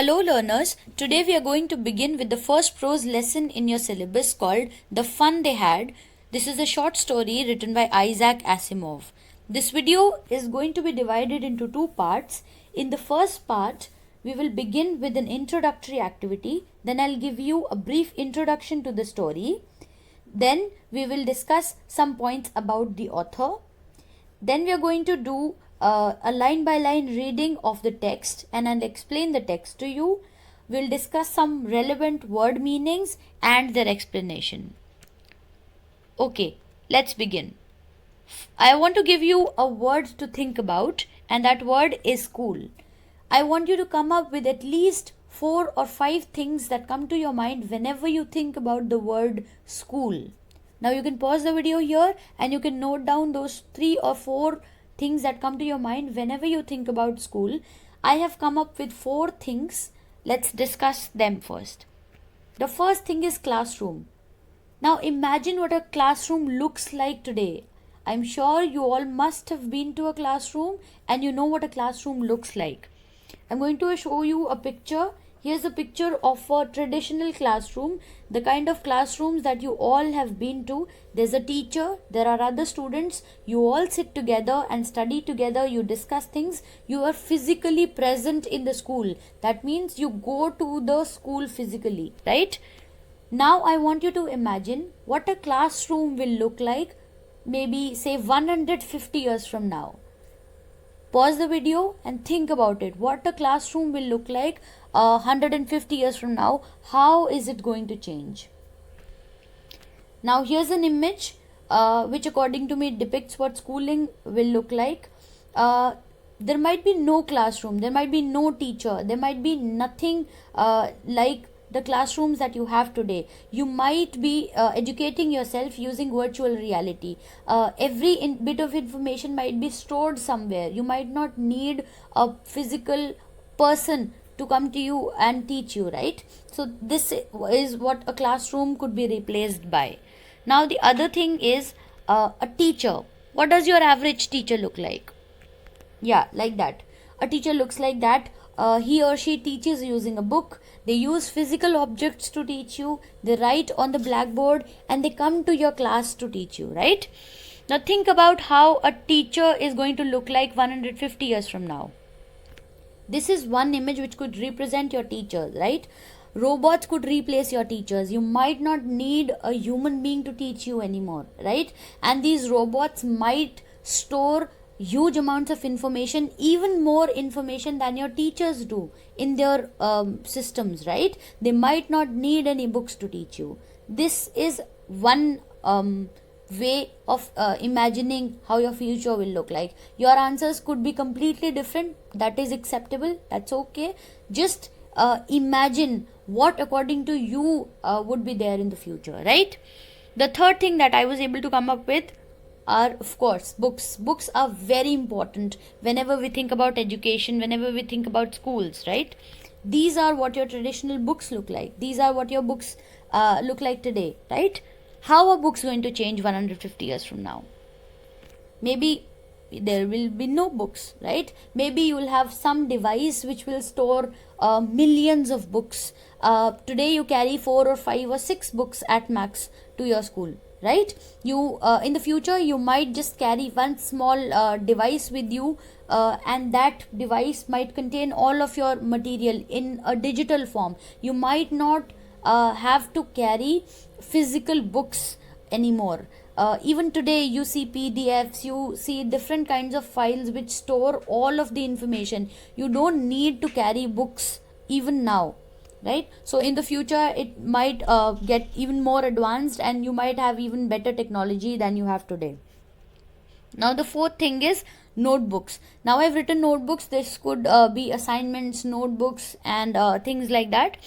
Hello learners, today we are going to begin with the first prose lesson in your syllabus called The Fun They Had. This is a short story written by Isaac Asimov. This video is going to be divided into two parts. In the first part, we will begin with an introductory activity. Then I'll give you a brief introduction to the story. Then we will discuss some points about the author. Then we are going to do a line by line reading of the text and I'll explain the text to you. We'll discuss some relevant word meanings and their explanation. Okay, let's begin. I want to give you a word to think about, and that word is school. I want you to come up with at least 4 or 5 things that come to your mind whenever you think about the word school. Now you can pause the video here and you can note down those 3 or 4 things that come to your mind whenever you think about school. I have come up with 4 things. Let's discuss them first. The first thing is classroom. Now imagine what a classroom looks like today. I'm sure you all must have been to a classroom and you know what a classroom looks like. I'm going to show you a picture. Here's a picture of a traditional classroom, the kind of classrooms that you all have been to. There's a teacher, there are other students, you all sit together and study together, you discuss things, you are physically present in the school. That means you go to the school physically, right? Now I want you to imagine what a classroom will look like, maybe say 150 years from now. Pause the video and think about it. What a classroom will look like 150 years from now. How is it going to change? Now here's an image which according to me depicts what schooling will look like. There might be no classroom, there might be no teacher, there might be nothing like the classrooms that you have today. You might be educating yourself using virtual reality. Every bit of information might be stored somewhere. You might not need a physical person to come to you and teach you, right? So this is what a classroom could be replaced by. Now the other thing is a teacher. What does your average teacher look like? Yeah, like that. A teacher looks like that. He or she teaches using a book. They use physical objects to teach you. They write on the blackboard and they come to your class to teach you, right? Now think about how a teacher is going to look like 150 years from now. This is one image which could represent your teachers, right? Robots could replace your teachers. You might not need a human being to teach you anymore, right? And these robots might store huge amounts of information, even more information than your teachers do in their systems, right? They might not need any books to teach you. This is one way of imagining how your future will look like. Your answers could be completely different. That is acceptable. That's okay. Just imagine what according to you would be there in the future, right? The third thing that I was able to come up with are, of course, books. Books are very important whenever we think about education, whenever we think about schools, right? These are what your traditional books look like. These are what your books look like today, right? How are books going to change 150 years from now? Maybe there will be no books, right? Maybe you will have some device which will store millions of books. Today you carry 4 or 5 or 6 books at max to your school, right? You in the future you might just carry one small device with you and that device might contain all of your material in a digital form. You might not have to carry physical books anymore. Even today you see PDFs, you see different kinds of files which store all of the information. You don't need to carry books even now, right? So in the future it might get even more advanced and you might have even better technology than you have today. Now the fourth thing is notebooks. Now I've written notebooks. This could be assignments, notebooks and things like that.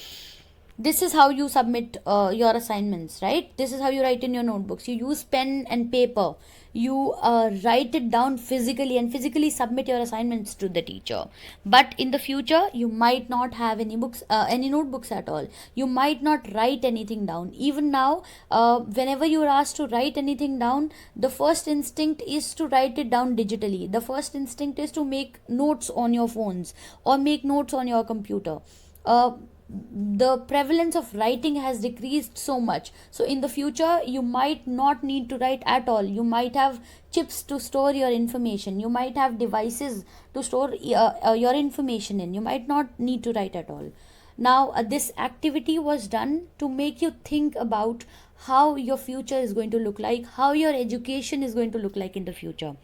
This is how you submit your assignments, right? This is how you write in your notebooks. You use pen and paper. You write it down physically and physically submit your assignments to the teacher. But in the future, you might not have any books, any notebooks at all. You might not write anything down. Even now, whenever you are asked to write anything down, the first instinct is to write it down digitally. The first instinct is to make notes on your phones or make notes on your computer. the prevalence of writing has decreased so much. So in the future you might not need to write at all. You might have chips to store your information, you might have devices to store your information in. You might not need to write at all. Now this activity was done to make you think about how your future is going to look like, how your education is going to look like in the future.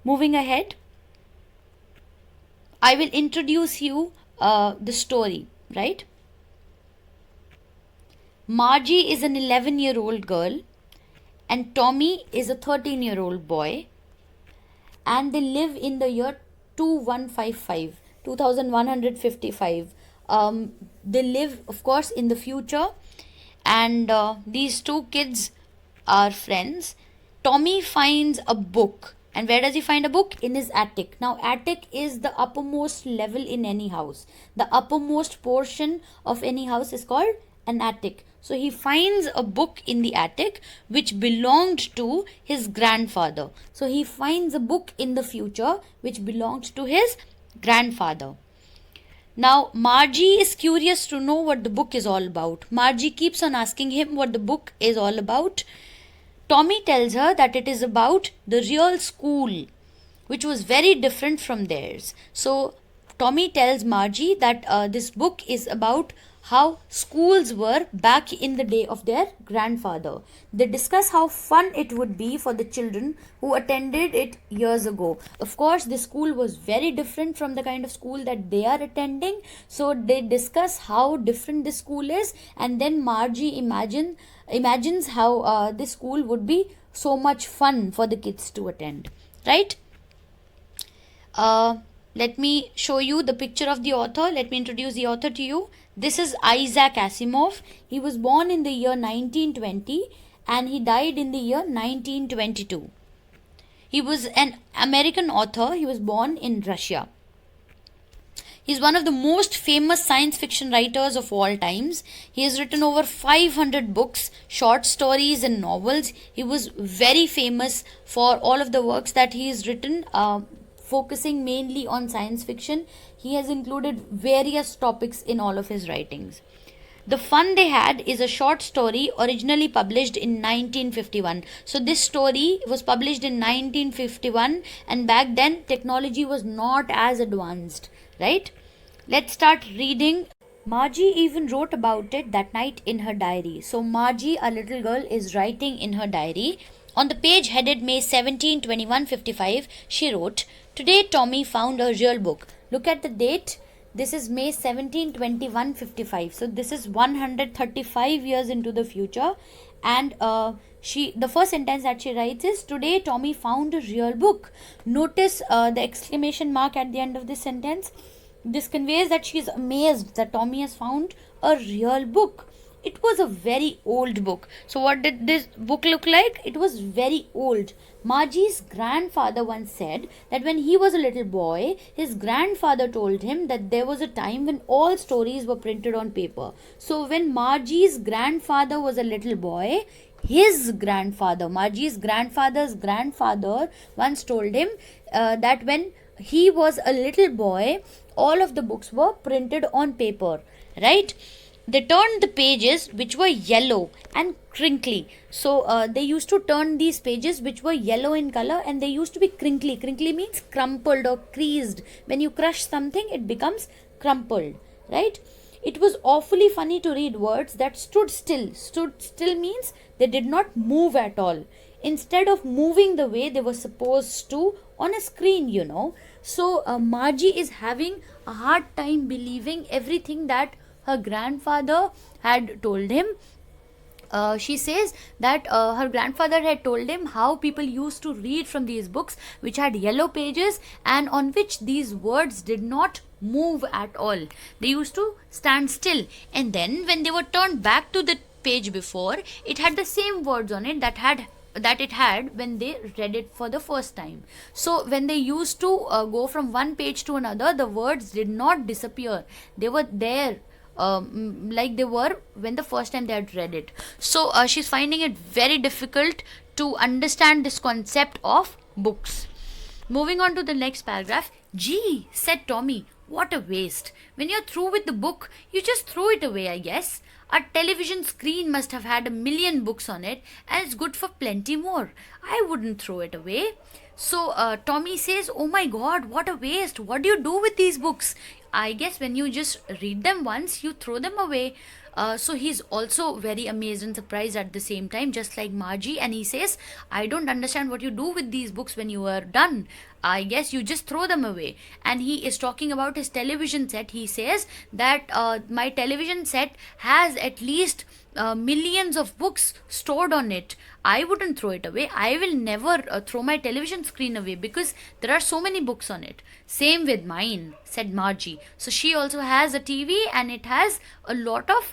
Moving ahead, I will introduce you the story, right? Margie is an 11-year-old girl and Tommy is a 13-year-old boy, and they live in the year 2155, 2155. They live, of course, in the future, and these two kids are friends. Tommy finds a book. And where does he find a book? In his attic. Now, attic is the uppermost level in any house. The uppermost portion of any house is called an attic. So he finds a book in the attic which belonged to his grandfather. So he finds a book in the future which belonged to his grandfather. Now, Margie is curious to know what the book is all about. Margie keeps on asking him what the book is all about. Tommy tells her that it is about the real school, which was very different from theirs. So Tommy tells Margie that this book is about how schools were back in the day of their grandfather. They discuss how fun it would be for the children who attended it years ago. Of course, the school was very different from the kind of school that they are attending. So they discuss how different the school is, and then Margie imagines how this school would be so much fun for the kids to attend, right? Let me show you the picture of the author. Let me introduce the author to you. This is Isaac Asimov. He was born in the year 1920 and he died in the year 1922. He was an American author. He was born in Russia. He is one of the most famous science fiction writers of all times. He has written over 500 books, short stories and novels. He was very famous for all of the works that he has written, focusing mainly on science fiction. He has included various topics in all of his writings. The Fun They Had is a short story originally published in 1951. So this story was published in 1951, and back then technology was not as advanced, right? Let's start reading. Margie even wrote about it that night in her diary. So Margie, a little girl, is writing in her diary. On the page headed May 17, 2155, she wrote, "Today Tommy found a real book." Look at the date. This is May 17, 2155. So this is 135 years into the future. And the first sentence that she writes is, "Today Tommy found a real book." Notice the exclamation mark at the end of this sentence. This conveys that she is amazed that Tommy has found a real book. It was a very old book. So what did this book look like? It was very old. Margie's grandfather once said that when he was a little boy, his grandfather told him that there was a time when all stories were printed on paper. So when Margie's grandfather was a little boy, his grandfather, Margie's grandfather's grandfather, once told him that when he was a little boy, all of the books were printed on paper, right? They turned the pages which were yellow and crinkly. So they used to turn these pages which were yellow in color, and they used to be crinkly. Crinkly means crumpled or creased. When you crush something, it becomes crumpled, right? It was awfully funny to read words that stood still. Stood still means they did not move at all, instead of moving the way they were supposed to on a screen, you know. So Margie is having a hard time believing everything that her grandfather had told him. She says that her grandfather had told him how people used to read from these books which had yellow pages and on which these words did not move at all. They used to stand still, and then when they were turned back to the page before, it had the same words on it that it had when they read it for the first time. So when they used to go from one page to another, the words did not disappear. They were there like they were when the first time they had read it. So she's finding it very difficult to understand this concept of books. Moving on to the next paragraph. "Gee," said Tommy, What a waste. When you're through with the book, you just throw it away, I guess. A television screen must have had 1 million books on it, and it's good for plenty more. I wouldn't throw it away. So Tommy says, "Oh my god, what a waste. What do you do with these books?" I guess when you just read them once, you throw them away. So he's also very amazed and surprised at the same time, just like Margie, and he says, "I don't understand what you do with these books when you are done. I guess you just throw them away." And he is talking about his television set. He says that my television set has at least millions of books stored on it. I wouldn't throw it away. I will never throw my television screen away because there are so many books on it. Same with mine, said Margie. So she also has a TV and it has a lot of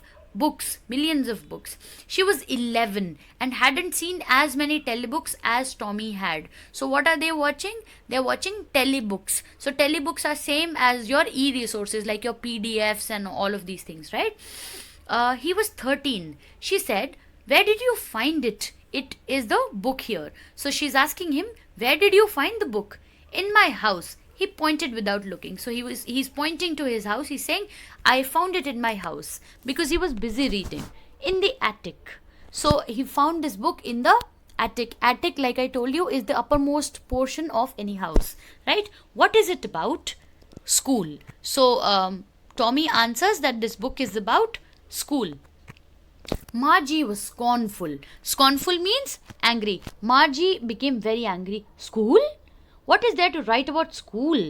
books, millions of books. She was 11 and hadn't seen as many telebooks as Tommy had. So what are they watching? They're watching telebooks. So telebooks are same as your e-resources like your PDFs and all of these things, right? He was 13. She said, "Where did you find it? It is the book here." So she's asking him, "Where did you find the book?" "In my house." He pointed without looking. So he's pointing to his house. He's saying, "I found it in my house," because he was busy reading. "In the attic." So he found this book in the attic. Attic, like I told you, is the uppermost portion of any house, right? What is it about? School. So Tommy answers that this book is about school. Margie was scornful. Scornful means angry. Margie became very angry. "School? What is there to write about school?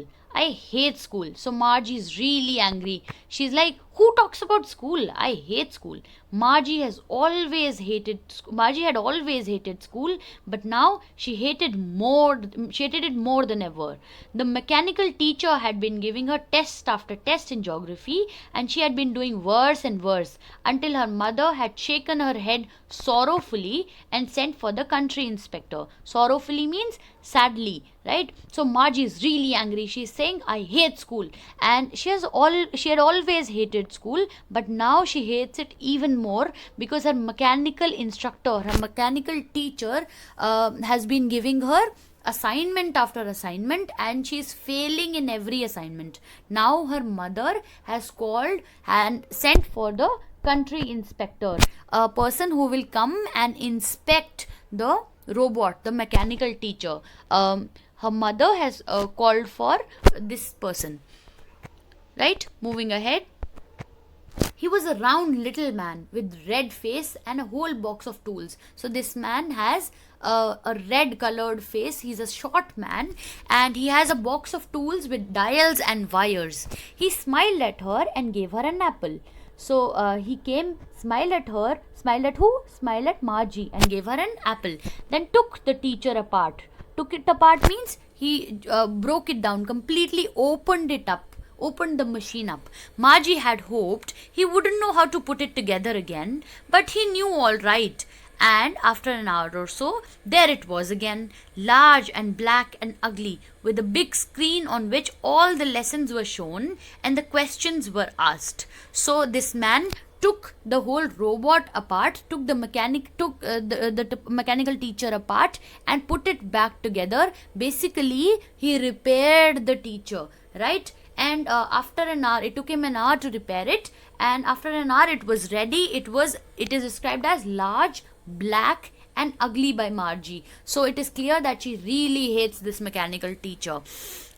I hate school." So Margie is really angry. She's like, "Who talks about school? I hate school." Margie had always hated school, but now she hated it more than ever. The mechanical teacher had been giving her test after test in geography, and she had been doing worse and worse until her mother had shaken her head sorrowfully and sent for the country inspector. Sorrowfully means sadly, right? So Margie is really angry. She's saying, "I hate school," and she had always hated school, but now she hates it even more because her mechanical teacher has been giving her assignment after assignment and she's failing in every assignment. Now her mother has called and sent for the country inspector, a person who will come and inspect the robot, the mechanical teacher. Her mother has called for this person. Right? Moving ahead. He was a round little man with red face and a whole box of tools. So this man has a red colored face. He's a short man and he has a box of tools with dials and wires. He smiled at her and gave her an apple. So he came, smiled at her, smiled at who? Smiled at Margie and gave her an apple. Then took the teacher apart. Took it apart means he broke it down, completely opened the machine up. Margie had hoped he wouldn't know how to put it together again, but he knew all right. And after an hour or so, there it was again, large and black and ugly, with a big screen on which all the lessons were shown and the questions were asked. So this man took the whole robot apart, took the mechanical teacher apart and put it back together. Basically, he repaired the teacher, right? And after an hour, it took him an hour to repair it, and after an hour it was ready. It is described as large, black and ugly by Margie. So it is clear that she really hates this mechanical teacher.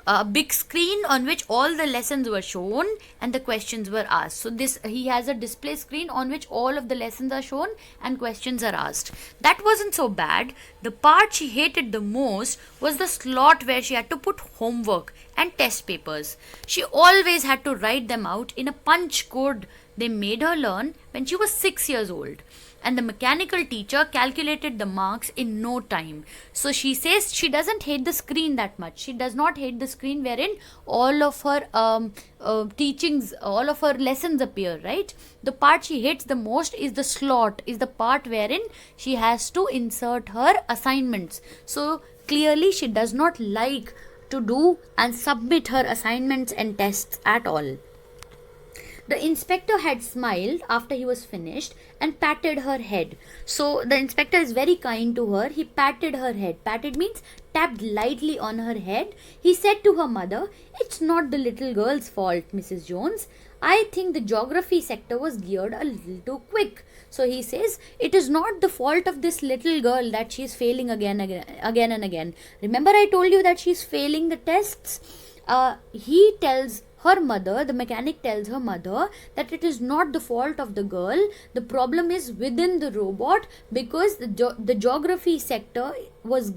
A big screen on which all the lessons were shown and the questions were asked. So he has a display screen on which all of the lessons are shown and questions are asked. That wasn't so bad. The part she hated the most was the slot where she had to put homework and test papers. She always had to write them out in a punch code they made her learn when she was 6 years old. And the mechanical teacher calculated the marks in no time. So she says she doesn't hate the screen that much. She does not hate the screen wherein all of her teachings, all of her lessons appear, right? The part she hates the most is the slot, is the part wherein she has to insert her assignments. So clearly she does not like to do and submit her assignments and tests at all. The inspector had smiled after he was finished and patted her head. So the inspector is very kind to her. He patted her head. Patted means tapped lightly on her head, he said to her mother, "It's not the little girl's fault, Mrs. Jones. I think the geography sector was geared a little too quick." So he says, it is not the fault of this little girl that she's failing again and again. Remember I told you that she's failing the tests? He tells her mother, the mechanic tells her mother, that it is not the fault of the girl. The problem is within the robot, because the geography sector was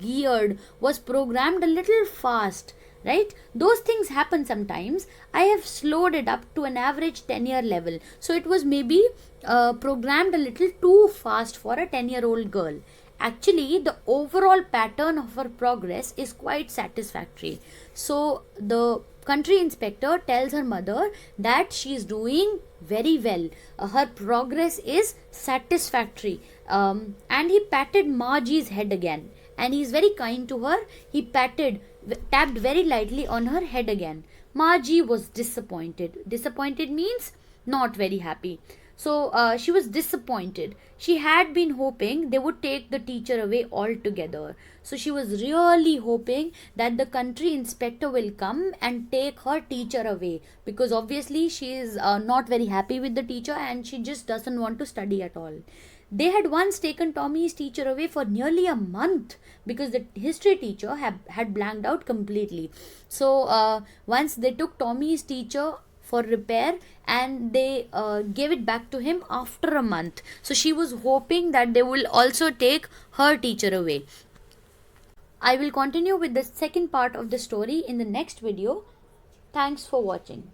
programmed a little fast. Right? Those things happen sometimes. I have slowed it up to an average 10-year level. So it was maybe programmed a little too fast for a 10-year-old girl. Actually, the overall pattern of her progress is quite satisfactory. So the country inspector tells her mother that she is doing very well. Her progress is satisfactory. And he patted Margie's head again. And he is very kind to her. He tapped very lightly on her head again. Margie was disappointed. Disappointed means not very happy. So she was disappointed. She had been hoping they would take the teacher away altogether. So she was really hoping that the country inspector will come and take her teacher away, because obviously she is not very happy with the teacher and she just doesn't want to study at all. They had once taken Tommy's teacher away for nearly a month because the history teacher had blanked out completely. So once they took Tommy's teacher for repair and they gave it back to him after a month. So she was hoping that they will also take her teacher away. I will continue with the second part of the story in the next video. Thanks for watching.